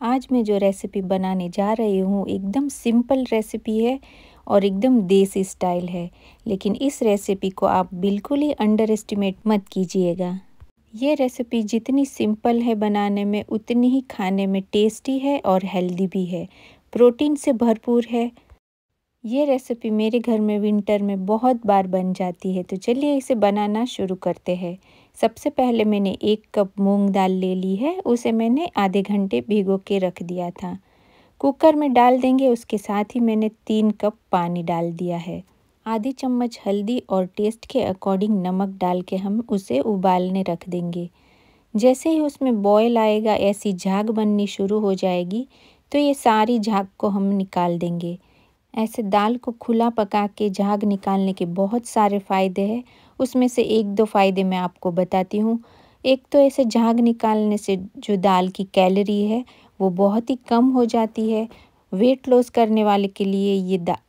आज मैं जो रेसिपी बनाने जा रही हूँ एकदम सिंपल रेसिपी है और एकदम देसी स्टाइल है। लेकिन इस रेसिपी को आप बिल्कुल ही अंडर एस्टिमेट मत कीजिएगा। ये रेसिपी जितनी सिंपल है बनाने में उतनी ही खाने में टेस्टी है और हेल्दी भी है। प्रोटीन से भरपूर है। ये रेसिपी मेरे घर में विंटर में बहुत बार बन जाती है, तो चलिए इसे बनाना शुरू करते हैं। सबसे पहले मैंने 1 कप मूंग दाल ले ली है, उसे मैंने आधे घंटे भिगो के रख दिया था। कुकर में डाल देंगे, उसके साथ ही मैंने 3 कप पानी डाल दिया है। आधी चम्मच हल्दी और टेस्ट के अकॉर्डिंग नमक डाल के हम उसे उबालने रख देंगे। जैसे ही उसमें बॉयल आएगा, ऐसी झाग बननी शुरू हो जाएगी, तो ये सारी झाग को हम निकाल देंगे। ऐसे दाल को खुला पका के झाग निकालने के बहुत सारे फ़ायदे हैं। उसमें से 1-2 फ़ायदे मैं आपको बताती हूँ। एक तो ऐसे झाग निकालने से जो दाल की कैलोरी है वो बहुत ही कम हो जाती है। वेट लॉस करने वाले के लिए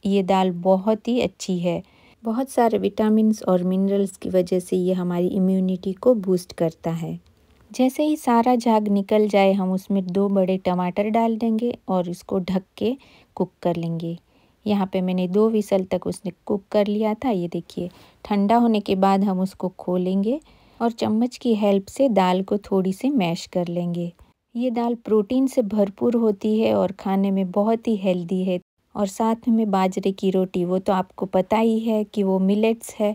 ये दाल बहुत ही अच्छी है। बहुत सारे विटामिन्स और मिनरल्स की वजह से ये हमारी इम्यूनिटी को बूस्ट करता है। जैसे ही सारा झाग निकल जाए, हम उसमें 2 बड़े टमाटर डाल देंगे और इसको ढक के कुक कर लेंगे। यहाँ पे मैंने 2 विसल तक उसने कुक कर लिया था। ये देखिए, ठंडा होने के बाद हम उसको खोलेंगे और चम्मच की हेल्प से दाल को थोड़ी सी मैश कर लेंगे। ये दाल प्रोटीन से भरपूर होती है और खाने में बहुत ही हेल्दी है। और साथ में बाजरे की रोटी, वो तो आपको पता ही है कि वो मिलेट्स है,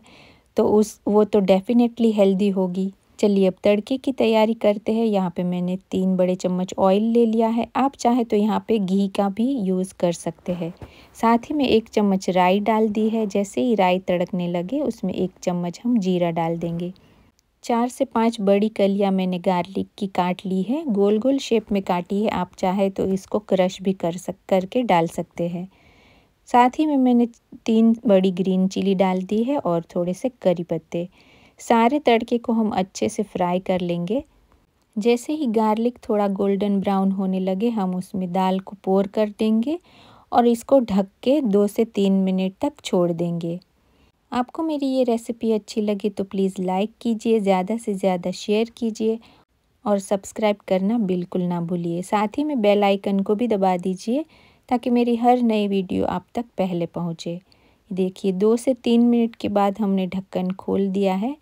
तो वो तो डेफिनेटली हेल्दी होगी। चलिए अब तड़के की तैयारी करते हैं। यहाँ पे मैंने 3 बड़े चम्मच ऑयल ले लिया है। आप चाहे तो यहाँ पे घी का भी यूज़ कर सकते हैं। साथ ही में 1 चम्मच राई डाल दी है। जैसे ही राई तड़कने लगे, उसमें 1 चम्मच हम जीरा डाल देंगे। 4 से 5 बड़ी कलियाँ मैंने गार्लिक की काट ली है, गोल गोल शेप में काटी है। आप चाहे तो इसको क्रश भी करके डाल सकते हैं। साथ ही में मैंने 3 बड़ी ग्रीन चिली डाल दी है और थोड़े से करी पत्ते। सारे तड़के को हम अच्छे से फ्राई कर लेंगे। जैसे ही गार्लिक थोड़ा गोल्डन ब्राउन होने लगे, हम उसमें दाल को पोर कर देंगे और इसको ढक के 2 से 3 मिनट तक छोड़ देंगे। आपको मेरी ये रेसिपी अच्छी लगी तो प्लीज़ लाइक कीजिए, ज़्यादा से ज़्यादा शेयर कीजिए और सब्सक्राइब करना बिल्कुल ना भूलिए। साथ ही में बेल आइकन को भी दबा दीजिए ताकि मेरी हर नई वीडियो आप तक पहले पहुँचे। देखिए, 2 से 3 मिनट के बाद हमने ढक्कन खोल दिया है।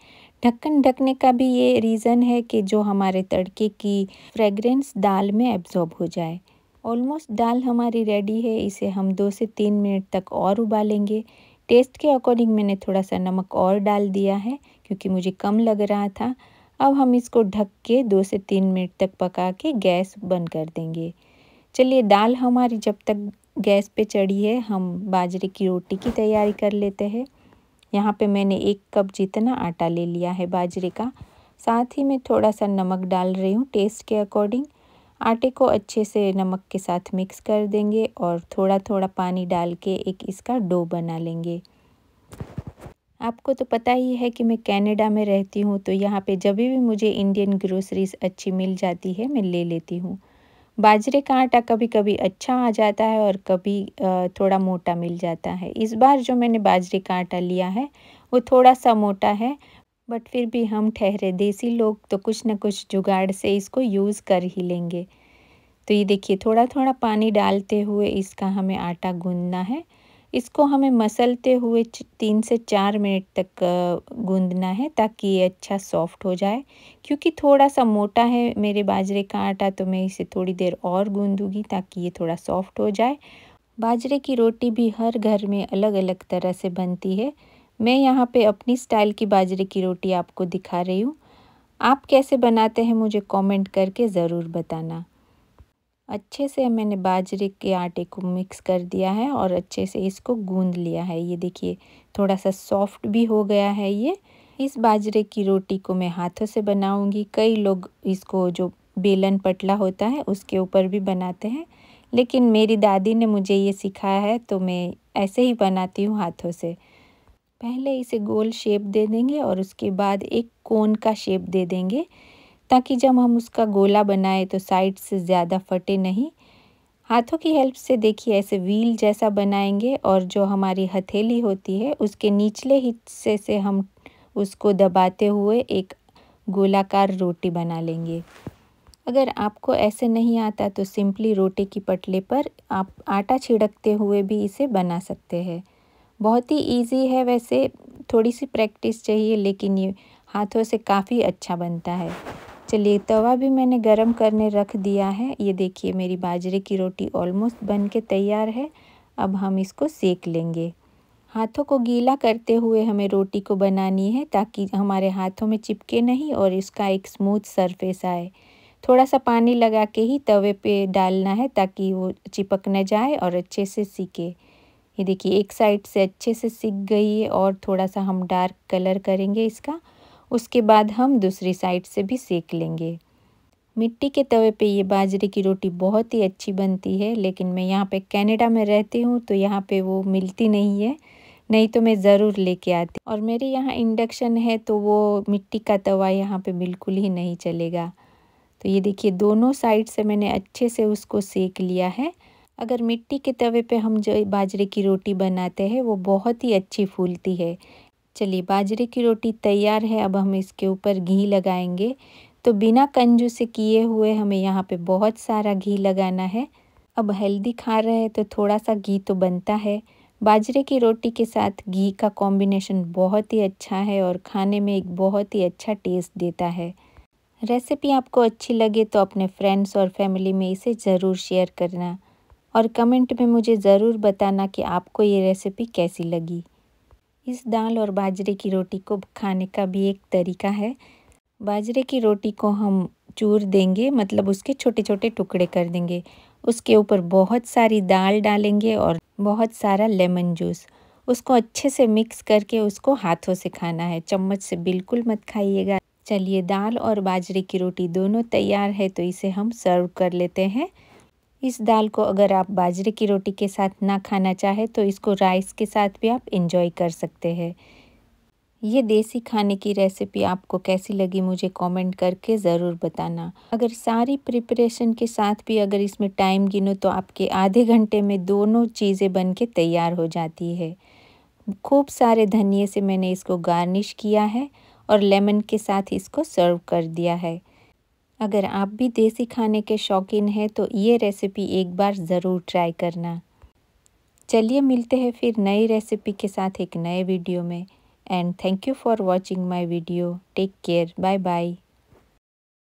ढक्कन ढकने का भी ये रीज़न है कि जो हमारे तड़के की फ्रेगरेंस दाल में एब्ज़ॉर्ब हो जाए। ऑलमोस्ट दाल हमारी रेडी है। इसे हम 2 से 3 मिनट तक और उबालेंगे। टेस्ट के अकॉर्डिंग मैंने थोड़ा सा नमक और डाल दिया है क्योंकि मुझे कम लग रहा था। अब हम इसको ढक के 2 से 3 मिनट तक पका के गैस बंद कर देंगे। चलिए, दाल हमारी जब तक गैस पे चढ़ी है, हम बाजरे की रोटी की तैयारी कर लेते हैं। यहाँ पे मैंने 1 कप जितना आटा ले लिया है बाजरे का। साथ ही में थोड़ा सा नमक डाल रही हूँ टेस्ट के अकॉर्डिंग। आटे को अच्छे से नमक के साथ मिक्स कर देंगे और थोड़ा थोड़ा पानी डाल के एक इसका डो बना लेंगे। आपको तो पता ही है कि मैं कनाडा में रहती हूँ, तो यहाँ पे जब भी मुझे इंडियन ग्रोसरीज अच्छी मिल जाती है, मैं ले लेती हूँ। बाजरे का आटा कभी कभी अच्छा आ जाता है और कभी थोड़ा मोटा मिल जाता है। इस बार जो मैंने बाजरे का आटा लिया है वो थोड़ा सा मोटा है, बट फिर भी हम ठहरे देसी लोग तो कुछ न कुछ जुगाड़ से इसको यूज़ कर ही लेंगे। तो ये देखिए, थोड़ा थोड़ा पानी डालते हुए इसका हमें आटा गूंदना है। इसको हमें मसलते हुए 3 से 4 मिनट तक गूंदना है ताकि ये अच्छा सॉफ्ट हो जाए। क्योंकि थोड़ा सा मोटा है मेरे बाजरे का आटा, तो मैं इसे थोड़ी देर और गूंदूंगी ताकि ये थोड़ा सॉफ्ट हो जाए। बाजरे की रोटी भी हर घर में अलग अलग तरह से बनती है। मैं यहाँ पे अपनी स्टाइल की बाजरे की रोटी आपको दिखा रही हूँ। आप कैसे बनाते हैं मुझे कमेंट करके ज़रूर बताना। अच्छे से मैंने बाजरे के आटे को मिक्स कर दिया है और अच्छे से इसको गूंद लिया है। ये देखिए, थोड़ा सा सॉफ्ट भी हो गया है ये। इस बाजरे की रोटी को मैं हाथों से बनाऊंगी। कई लोग इसको जो बेलन पटला होता है उसके ऊपर भी बनाते हैं, लेकिन मेरी दादी ने मुझे ये सिखाया है तो मैं ऐसे ही बनाती हूँ हाथों से। पहले इसे गोल शेप दे देंगे और उसके बाद एक कोन का शेप दे देंगे ताकि जब हम उसका गोला बनाए तो साइड से ज़्यादा फटे नहीं। हाथों की हेल्प से देखिए ऐसे व्हील जैसा बनाएंगे और जो हमारी हथेली होती है उसके निचले हिस्से से हम उसको दबाते हुए एक गोलाकार रोटी बना लेंगे। अगर आपको ऐसे नहीं आता तो सिंपली रोटी की पटले पर आप आटा छिड़कते हुए भी इसे बना सकते हैं। बहुत ही इजी है वैसे, थोड़ी सी प्रैक्टिस चाहिए, लेकिन ये हाथों से काफ़ी अच्छा बनता है। चलिए, तवा भी मैंने गरम करने रख दिया है। ये देखिए, मेरी बाजरे की रोटी ऑलमोस्ट बन के तैयार है। अब हम इसको सेक लेंगे। हाथों को गीला करते हुए हमें रोटी को बनानी है ताकि हमारे हाथों में चिपके नहीं और इसका एक स्मूथ सरफेस आए। थोड़ा सा पानी लगा के ही तवे पे डालना है ताकि वो चिपक न जाए और अच्छे से सीखे। ये देखिए, एक साइड से अच्छे से सिक गई है और थोड़ा सा हम डार्क कलर करेंगे इसका। उसके बाद हम दूसरी साइड से भी सेक लेंगे। मिट्टी के तवे पे ये बाजरे की रोटी बहुत ही अच्छी बनती है, लेकिन मैं यहाँ पे कनाडा में रहती हूँ तो यहाँ पे वो मिलती नहीं है, नहीं तो मैं ज़रूर लेके आती। और मेरे यहाँ इंडक्शन है तो वो मिट्टी का तवा यहाँ पे बिल्कुल ही नहीं चलेगा। तो ये देखिए, दोनों साइड से मैंने अच्छे से उसको सेक लिया है। अगर मिट्टी के तवे पे हम जो बाजरे की रोटी बनाते हैं वो बहुत ही अच्छी फूलती है। चलिए, बाजरे की रोटी तैयार है। अब हम इसके ऊपर घी लगाएंगे। तो बिना कंजूसी किए हुए हमें यहाँ पे बहुत सारा घी लगाना है। अब हेल्दी खा रहे हैं तो थोड़ा सा घी तो बनता है। बाजरे की रोटी के साथ घी का कॉम्बिनेशन बहुत ही अच्छा है और खाने में एक बहुत ही अच्छा टेस्ट देता है। रेसिपी आपको अच्छी लगे तो अपने फ्रेंड्स और फैमिली में इसे ज़रूर शेयर करना और कमेंट में मुझे ज़रूर बताना कि आपको ये रेसिपी कैसी लगी। इस दाल और बाजरे की रोटी को खाने का भी एक तरीका है। बाजरे की रोटी को हम चूर देंगे, मतलब उसके छोटे छोटे टुकड़े कर देंगे। उसके ऊपर बहुत सारी दाल डालेंगे और बहुत सारा लेमन जूस। उसको अच्छे से मिक्स करके उसको हाथों से खाना है, चम्मच से बिल्कुल मत खाइएगा। चलिए, दाल और बाजरे की रोटी दोनों तैयार है तो इसे हम सर्व कर लेते हैं। इस दाल को अगर आप बाजरे की रोटी के साथ ना खाना चाहे तो इसको राइस के साथ भी आप एंजॉय कर सकते हैं। ये देसी खाने की रेसिपी आपको कैसी लगी मुझे कमेंट करके ज़रूर बताना। अगर सारी प्रिपरेशन के साथ भी अगर इसमें टाइम गिनो तो आपके आधे घंटे में दोनों चीज़ें बन के तैयार हो जाती है। खूब सारे धनिये से मैंने इसको गार्निश किया है और लेमन के साथ इसको सर्व कर दिया है। अगर आप भी देसी खाने के शौकीन हैं तो ये रेसिपी एक बार ज़रूर ट्राई करना। चलिए, मिलते हैं फिर नई रेसिपी के साथ एक नए वीडियो में। And thank you for watching my video. Take care, bye bye.